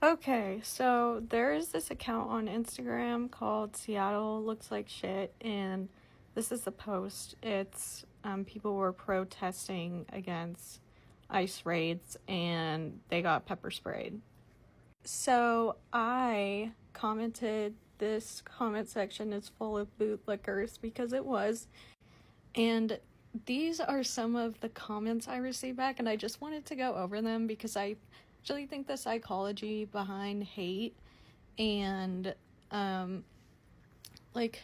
Okay, so there is this account on Instagram called Seattle Looks Like Shit, and this is the post. It's people were protesting against ICE raids and they got pepper sprayed. So I commented, this comment section is full of bootlickers, because it was. And these are some of the comments I received back, and I just wanted to go over them because I actually think the psychology behind hate and like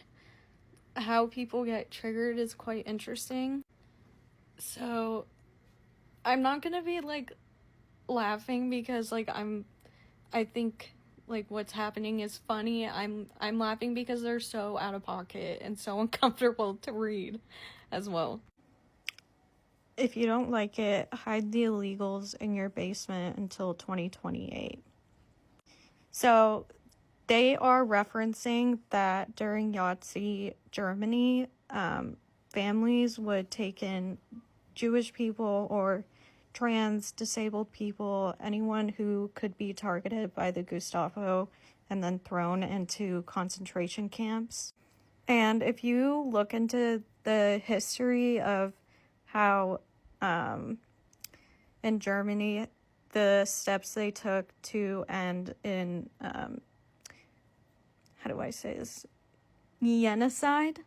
how people get triggered is quite interesting. So I'm not gonna be like laughing because like I think like what's happening is funny. I'm laughing because they're so out of pocket and so uncomfortable to read as well. If you don't like it, hide the illegals in your basement until 2028. So they are referencing that during Nazi Germany, families would take in Jewish people or trans, disabled people, anyone who could be targeted by the Gestapo and then thrown into concentration camps. And if you look into the history of how in Germany, the steps they took to end in, how do I say this? Genocide.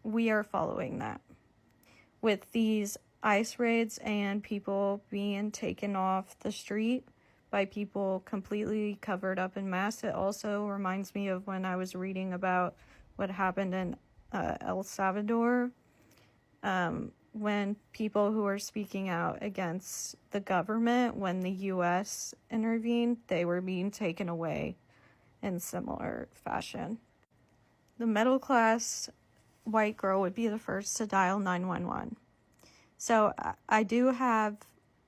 We are following that with these ICE raids and people being taken off the street by people completely covered up in masks. It also reminds me of when I was reading about what happened in El Salvador, when people who were speaking out against the government, when the U.S. intervened, they were being taken away in similar fashion. The middle class white girl would be the first to dial 911. So I do have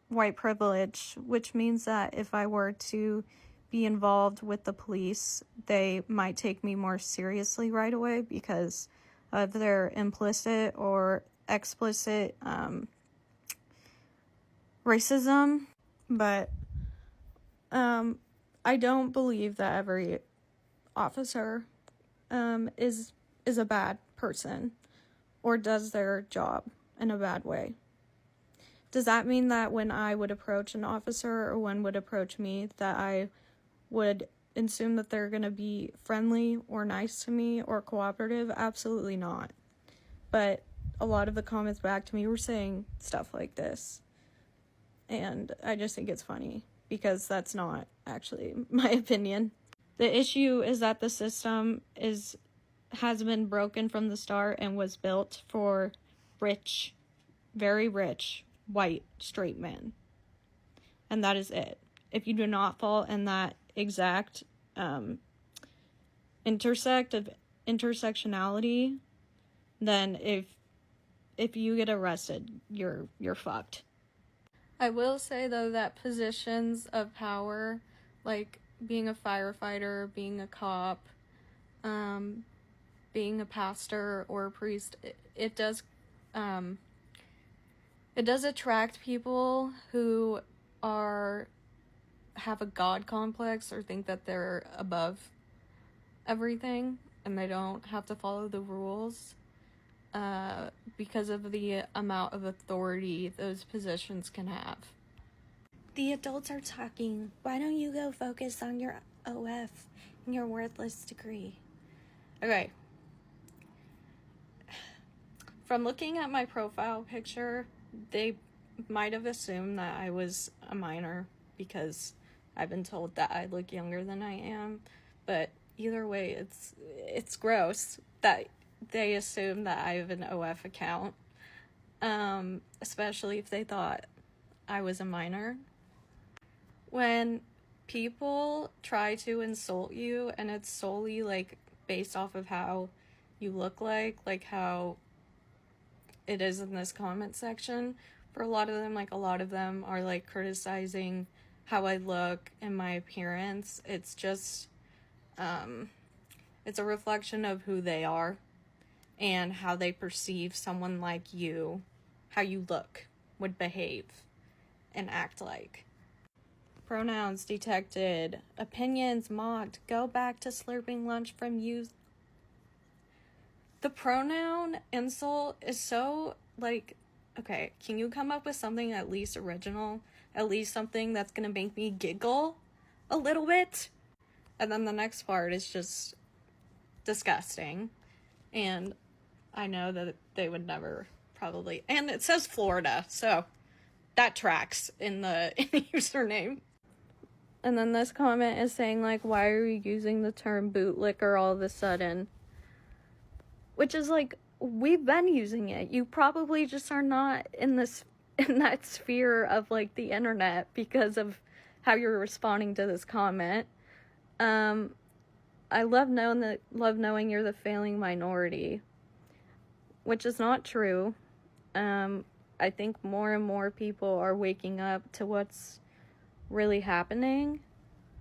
white privilege, which means that if I were to be involved with the police, they might take me more seriously right away because of their implicit or explicit racism. But I don't believe that every officer is a bad person or does their job in a bad way. Does that mean that when I would approach an officer or one would approach me that I would assume that they're going to be friendly or nice to me or cooperative? Absolutely not. But a lot of the comments back to me were saying stuff like this. And I just think it's funny because that's not actually my opinion. The issue is that the system has been broken from the start and was built for rich, very rich, white, straight men. And that is it. If you do not fall in that exact intersectionality, then if you get arrested, you're fucked. I will say though that positions of power, like being a firefighter, being a cop, being a pastor or a priest, it does attract people who have a god complex or think that they're above everything and they don't have to follow the rules because of the amount of authority those positions can have. The adults are talking. Why don't you go focus on your OF and your worthless degree? Okay. From looking at my profile picture, they might have assumed that I was a minor because I've been told that I look younger than I am. But either way, it's gross that they assume that I have an OF account, especially if they thought I was a minor. When people try to insult you and it's solely like based off of how you look like how it is in this comment section, for a lot of them are like criticizing how I look and my appearance. It's just it's a reflection of who they are and how they perceive someone like you, how you look, would behave and act like. Pronouns detected. Opinions mocked. Go back to slurping lunch from you. The pronoun insult is so, like, okay, can you come up with something at least original? At least something that's gonna make me giggle a little bit? And then the next part is just disgusting. And I know that they would never probably... And it says Florida, so that tracks in the username. And then this comment is saying, like, why are you using the term bootlicker all of a sudden? Which is like, we've been using it. You probably just are not in that sphere of, like, the internet because of how you're responding to this comment. I love knowing you're the failing minority, which is not true. I think more and more people are waking up to what's really happening.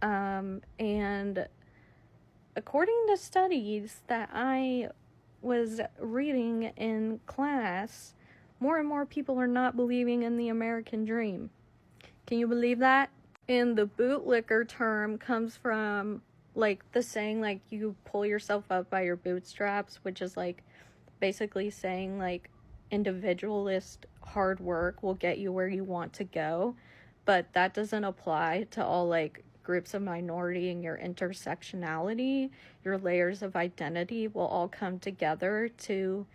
And according to studies that I was reading in class, more and more people are not believing in the American dream. Can you believe that? And the bootlicker term comes from, like, the saying, like, you pull yourself up by your bootstraps, which is, like, basically saying, like, individualist hard work will get you where you want to go, but that doesn't apply to all, like, groups of minority, and your intersectionality, your layers of identity will all come together to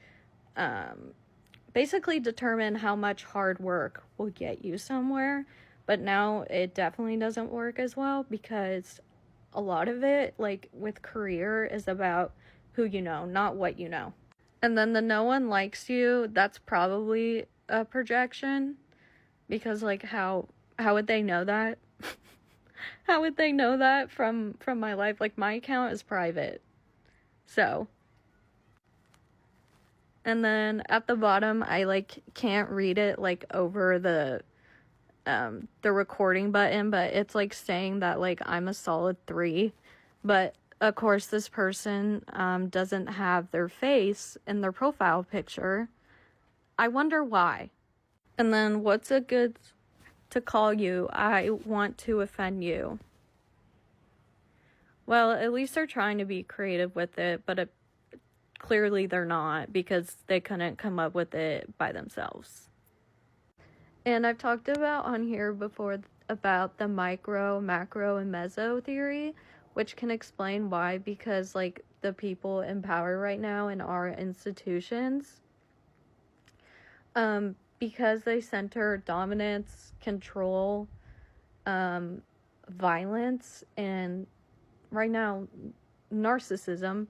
basically determine how much hard work will get you somewhere. But now it definitely doesn't work as well, because a lot of it, like with career, is about who you know, not what you know. And then the no one likes you, that's probably a projection, because, like, how would they know that? How would they know that from my life? Like, my account is private. So. And then at the bottom, I, like, can't read it, like, over the recording button, but it's, like, saying that, like, I'm a solid 3. But, of course, this person doesn't have their face in their profile picture. I wonder why. And then, what's a good to call you? I want to offend you. Well, at least they're trying to be creative with it, but clearly they're not, because they couldn't come up with it by themselves. And I've talked about on here before about the micro, macro, and meso theory, which can explain why, because, like, the people in power right now in our institutions, because they center dominance, control, violence, and right now narcissism,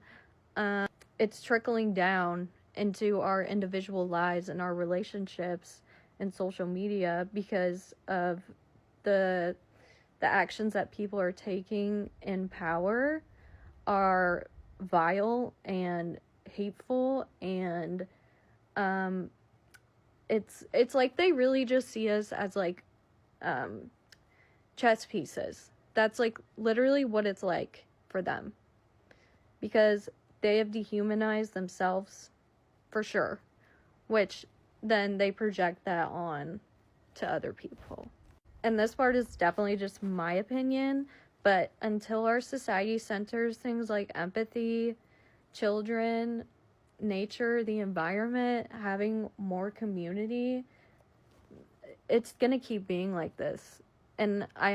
it's trickling down into our individual lives and our relationships and social media, because of the actions that people are taking in power are vile and hateful, and it's like they really just see us as, like, chess pieces. That's, like, literally what it's like for them, because they have dehumanized themselves, for sure, which then they project that on to other people. And this part is definitely just my opinion, but until our society centers things like empathy, children, nature, the environment, having more community, it's gonna keep being like this. And I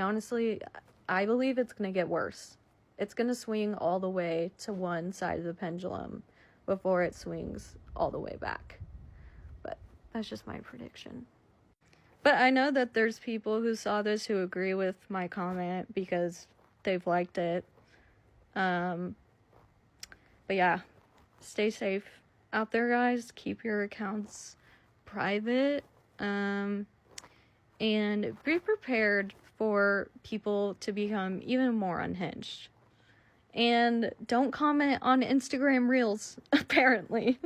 believe it's gonna get worse. It's gonna swing all the way to one side of the pendulum before it swings all the way back. But that's just my prediction. But I know that there's people who saw this who agree with my comment because they've liked it. But yeah, stay safe out there, guys. Keep your accounts private. And be prepared for people to become even more unhinged. And don't comment on Instagram Reels, apparently.